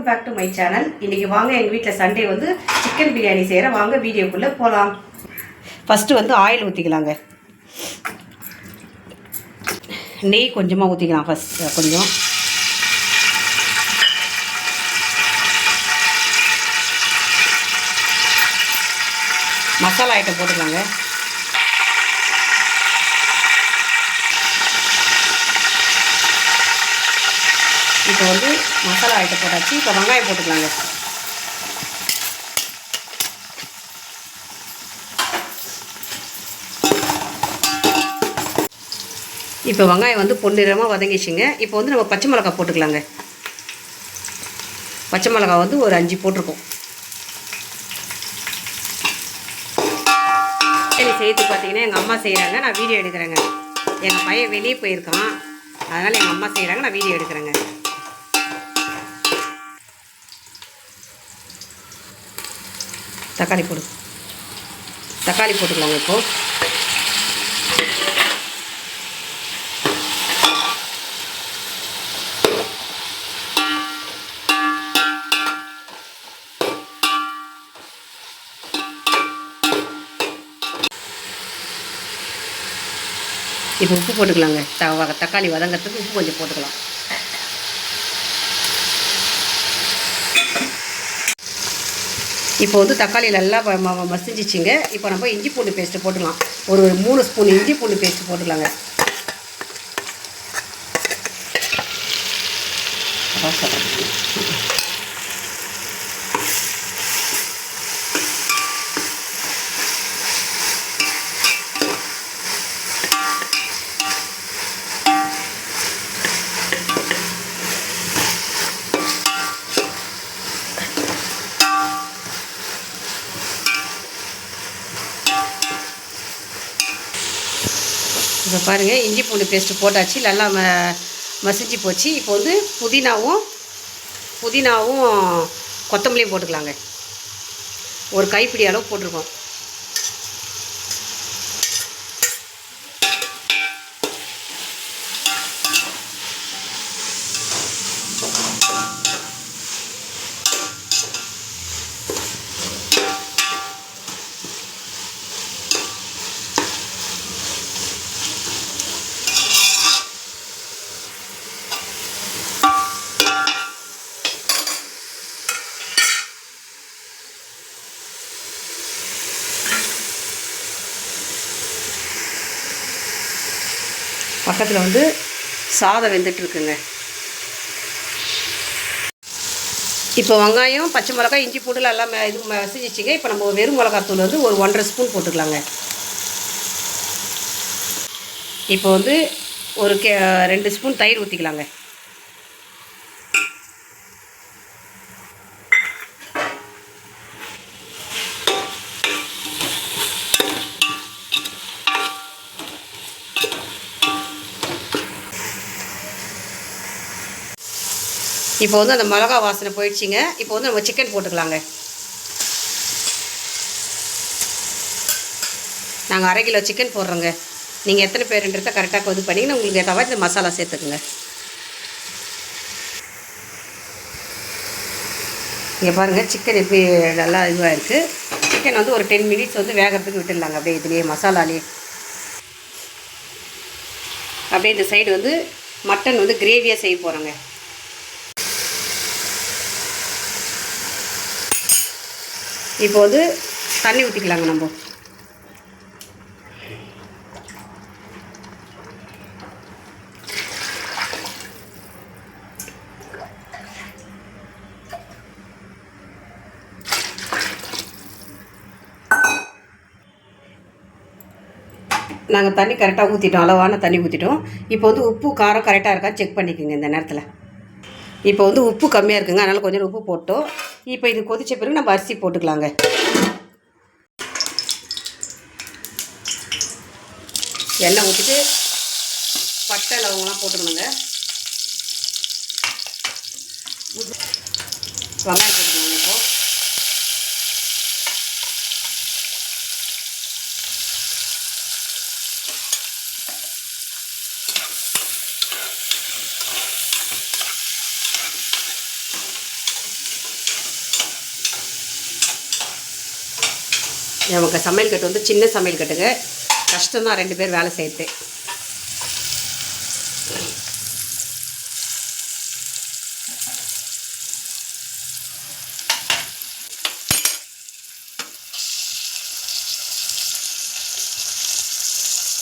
Back to my channel. இன்றைக்கி வாங்க எங்கள் வீட்டில் சண்டே வந்து சிக்கன் பிரியாணி செய்கிறேன். வாங்க வீடியோக்குள்ளே போகலாம். ஃபஸ்ட்டு வந்து ஆயில் ஊற்றிக்கலாங்க. நெய் கொஞ்சமாக ஊற்றிக்கலாம். ஃபஸ்ட் கொஞ்சம் மசாலா ஐட்டம் போட்டுக்கலாங்க. இப்போ வந்து மசாலா ஐட்டம் போட்டாச்சு. இப்போ வெங்காயம் போட்டுக்கலாங்க. இப்போ வெங்காயம் வந்து பொன்னிறமாக வதங்கிச்சுங்க. இப்போ வந்து நம்ம பச்சை மிளகா போட்டுக்கலாங்க. பச்சை மிளகா வந்து ஒரு 5 போட்டிருக்கோம். சரி, செய்து பார்த்தீங்கன்னா எங்கள் அம்மா செய்கிறாங்க, நான் வீடியோ எடுக்கிறேங்க. எங்கள் பையன் வெளியே போயிருக்கான், அதனால் எங்கள் அம்மா செய்கிறாங்க, நான் வீடியோ எடுக்கிறேங்க. தக்காளி போட்டுக்கலாங்க. இப்போது இப்போ உப்பு போட்டுக்கலாங்க. தக்காளி வதங்கிறதுக்கு உப்பு கொஞ்சம் போட்டுக்கலாம். இப்போ வந்து தக்காளி நல்லா மசிஞ்சிச்சிங்க. இப்போ நம்ம இஞ்சி பூண்டு பேஸ்ட்டு போட்டுக்கலாம். ஒரு 3 ஸ்பூன் இஞ்சி பூண்டு பேஸ்ட்டு போட்டுக்கலாங்க. இப்போ பாருங்கள், இஞ்சி பூண்டு பேஸ்ட்டு போட்டாச்சு. நல்லா மசிஞ்சு போச்சு. இப்போ வந்து புதினாவும் கொத்தமல்லியும் போட்டுக்கலாங்க. ஒரு கைப்பிடி அளவு போட்டிருக்கோம். பக்கத்தில் வந்து சாதம் வெந்துட்டுருக்குங்க. இப்போ வெங்காயம், பச்சை மிளகாய், இஞ்சி பூண்டுல எல்லாம் இது மசிஞ்சிச்சிங்க. இப்போ நம்ம வெறும் மிளகாத்தூள் வந்து ஒரு 1.5 ஸ்பூன் போட்டுக்கலாங்க. இப்போ வந்து ஒரு 2 ஸ்பூன் தயிர் ஊற்றிக்கலாங்க. இப்போ வந்து அந்த மிளகா வாசனை போயிடுச்சிங்க. இப்போ வந்து நம்ம சிக்கன் போட்டுக்கலாங்க. நாங்கள் 1/2 கிலோ சிக்கன் போடுறோங்க. நீங்கள் எத்தனை பேருன்றதை கரெக்டாக இது பண்ணிங்கன்னா உங்களுக்கு ஏற்ற மாதிரி இந்த மசாலா சேர்த்துக்குங்க. இங்கே பாருங்கள், சிக்கன் எப்படி நல்லா இதுவாக இருக்குது. சிக்கன் வந்து ஒரு 10 மினிட்ஸ் வந்து வேகிறதுக்கு விட்டுடலாங்க. அப்படியே இதுலேயே மசாலாலேயே. அப்படியே இந்த சைடு வந்து மட்டன் வந்து கிரேவியாக செய்ய போகிறோங்க. இப்போ வந்து தண்ணி ஊற்றிக்கலாங்க. நம்ம நாங்கள் தண்ணி கரெக்டாக ஊற்றிட்டோம், அளவான தண்ணி ஊற்றிட்டோம். இப்போ வந்து உப்பு காரம் கரெக்டாக இருக்கான்னு செக் பண்ணிக்கோங்க இந்த நேரத்தில். இப்போ வந்து உப்பு கம்மியாக இருக்குங்க, அதனால் கொஞ்சம் உப்பு போட்டோம். இப்போ இது கொதிச்ச பிறகு நம்ம அரிசி போட்டுக்கலாங்க. எண்ணெய் ஊற்றிட்டு பட்டை லவங்கெல்லாம் போட்டுக்கணுங்க. வெங்காயம் போட்டுக்கணுங்க. இப்போது நமக்கு சமையல் கட்டு வந்து சின்ன சமையல் கட்டுங்க, கஷ்டம்தான் 2 பேர் வேலை செய்யறது.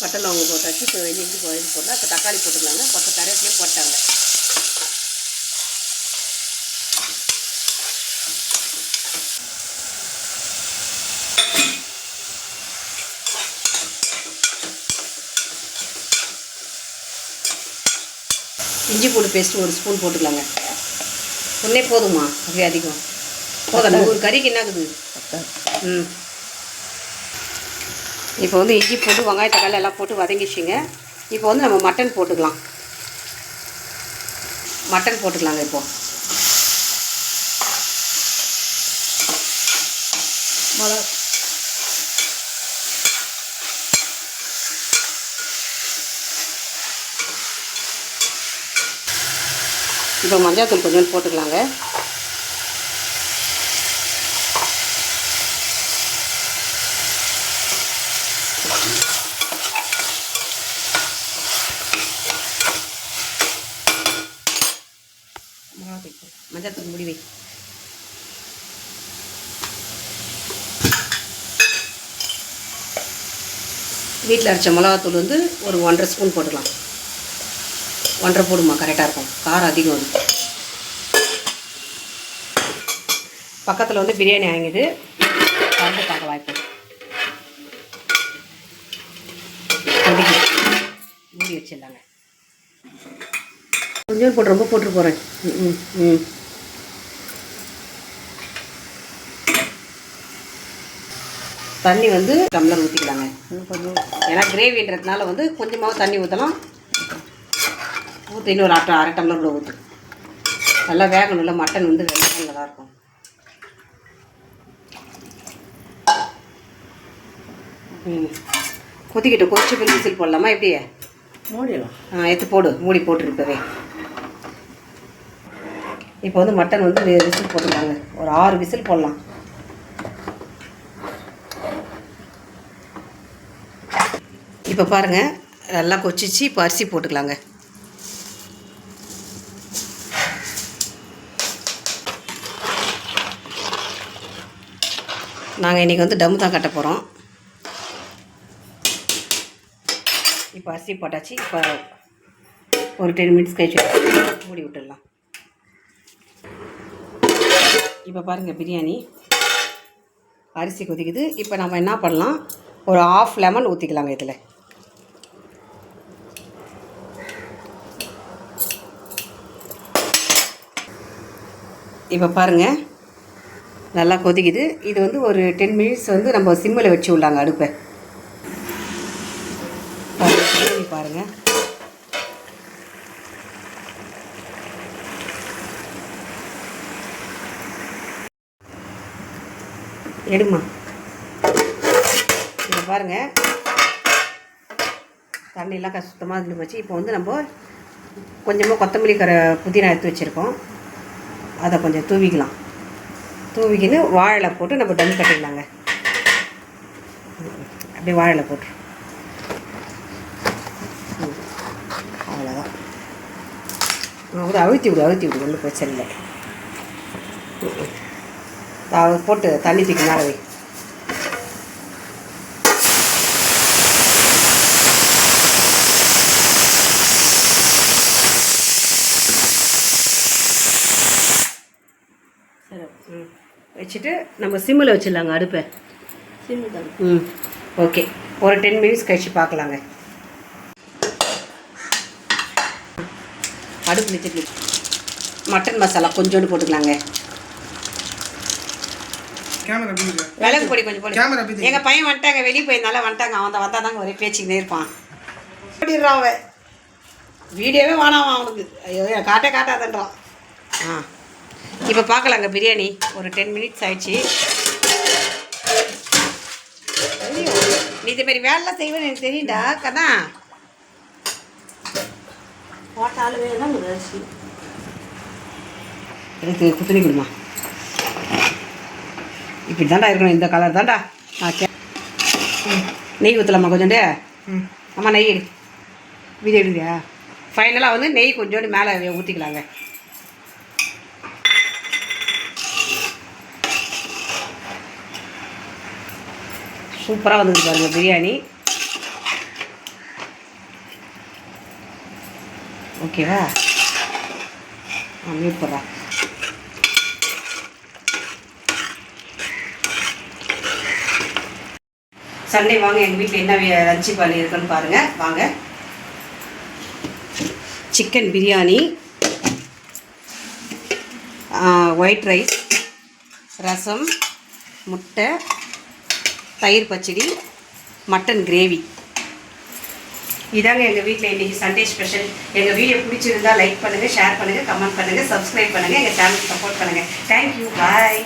பட்டை லவங்கம் போட்டாச்சு. இப்போ இஞ்சி இது போட்டால் இப்போ தக்காளி போட்டுக்கலாங்க. கருவேப்பிலையும் போட்டாங்க. இஞ்சி பூண்டு பேஸ்ட்டு 1 ஸ்பூன் போட்டுக்கலாங்க. ஒன்றே போதுமா? அப்படியே அதிகம் போதும். 100 கறிக்கு என்னாகுது? இப்போ வந்து இஞ்சி போட்டு வெங்காய தக்காளி எல்லாம் போட்டு வதங்கிச்சிங்க. இப்போ வந்து நம்ம மட்டன் போட்டுக்கலாங்க. இப்போது இப்போ மஞ்சள்தூள் கொஞ்சம் போட்டுக்கலாங்க. மஞ்சள்தூள் முடி வை. வீட்டில் அரைச்ச மிளகாத்தூள் வந்து ஒரு 1.5 ஸ்பூன் போட்டுக்கலாம். 1.5 போடுமா, கரெக்டாக இருக்கும். காரம் அதிகம் வந்து பக்கத்தில் வந்து பிரியாணி வாங்கிது கலந்து பார்க்கலாம். இப்போ மூடி வச்சிடலாங்க. கொஞ்சம் போட்டு ரொம்ப போட்டு போகிறேன். தண்ணி வந்து டம்ளர் ஊற்றிக்கலாங்க. கொஞ்சம் ஏன்னா கிரேவின்றதுனால வந்து கொஞ்சமாக தண்ணி ஊற்றலாம். ஊற்றி இன்னொரு அரை டம்ளர் கூட ஊற்று. நல்லா வேகணும்ல, மட்டன் வந்து வெள்ளம் நல்லாயிருக்கும். கொதிச்சு பின் விசில் போடலாமா? எப்படியே மூடிடலாம். எடுத்து போடு, மூடி போட்டுருப்பவே. இப்போ வந்து மட்டன் வந்து விசில் போட்டுருக்காங்க. ஒரு 6 விசில் போடலாம். இப்போ பாருங்கள், நல்லா கொச்சிச்சு. இப்போ அரிசி போட்டுக்கலாங்க. நாங்கள் இன்றைக்கி வந்து டம் தான் கட்ட போகிறோம். இப்போ அரிசி போட்டாச்சு. இப்போ ஒரு 10 மினிட்ஸ் கழிச்சு மூடி விட்டுடலாம். இப்போ பாருங்கள், பிரியாணி அரிசி கொதிக்குது. இப்போ நம்ம என்ன பண்ணலாம், ஒரு 1/2 லெமன் ஊற்றிக்கலாங்க இதில். இப்போ பாருங்கள், நல்லா கொதிக்குது. இது வந்து ஒரு 10 மினிட்ஸ் வந்து நம்ம சிம்மில் வச்சு விடலாங்க அடுப்பை. பாருங்கள், எடுமா. இதை பாருங்கள், தண்ணியெல்லாம் சுத்தமாக இருந்து போச்சு. இப்போ வந்து நம்ம கொஞ்சமாக கொத்தமல்லி புதினா எடுத்து வச்சுருக்கோம். அதை கொஞ்சம் தூவிக்கலாம். தூவிக்கின்னு வாழை போட்டு நம்ம டம் கட்டிடலாங்க. அப்படியே வாழை போட்டு அவ்வளோதான். ஒரு அழுத்தி விடு ஒன்றும் பிரச்சனை இல்லை. போட்டு தண்ணி தூக்கி மேலே வை. வச்சுட்டு நம்ம சிம்மில் வச்சிடலாங்க அடுப்பை. ஓகே, ஒரு 10 மினிட்ஸ் கழிச்சு பார்க்கலாங்க. அடுப்பு வச்சுட்டு மட்டன் மசாலா கொஞ்சோண்டு போட்டுக்கலாங்க. மிளகு பொடி கொஞ்சம் போடு. எங்கள் பையன் வந்துட்டாங்க, வெளியே போயிருந்தால வந்துட்டாங்க. அவன் வந்தால் தாங்க ஒரே பேச்சுக்கிட்டே இருப்பான். போட்டிடுறான் அவன். வீடியோவே வேணாம் அவனுக்கு. ஐயோ, காட்டாதன்றான். இப்போ பார்க்கலாங்க பிரியாணி. ஒரு 10 மினிட்ஸ் ஆயிடுச்சு. நீ இது மாரி வேலைலாம் செய்வேன்னு எனக்கு தெரியும்டா கண்ணா. எனக்கு குத்துணி கொடுமா. இப்படி தாண்டா இருக்கணும், இந்த கலர் தாண்டா. நெய் ஊற்றலாமா கொஞ்சோண்டு? ம். அம்மா நெய் எடு. வீடு எடுக்கிறியா? ஃபைனலாக வந்து நெய் கொஞ்சோண்டு மேலே ஊற்றிக்கலாங்க. சூப்பராக வந்துருக்கு பாருங்க பிரியாணி. ஓகேவா? மியூட் போடுறேன். சண்டே வாங்க எங்கள் வீட்டில் என்ன லஞ்சு பண்ணியிருக்குன்னு பாருங்கள். வாங்க. சிக்கன் பிரியாணி, ஒயிட் ரைஸ், ரசம், முட்டை, தயிர் பச்சடி, மட்டன் கிரேவி. இதாங்க எங்கள் வீட்டில் இன்றைக்கி சண்டே ஸ்பெஷல். எங்கள் வீடியோ பிடிச்சிருந்தால் லைக் பண்ணுங்கள், ஷேர் பண்ணுங்கள், கமெண்ட் பண்ணுங்கள், சப்ஸ்கிரைப் பண்ணுங்கள், எங்கள் சேனலுக்கு சப்போர்ட் பண்ணுங்கள். தேங்க்யூ. பாய்.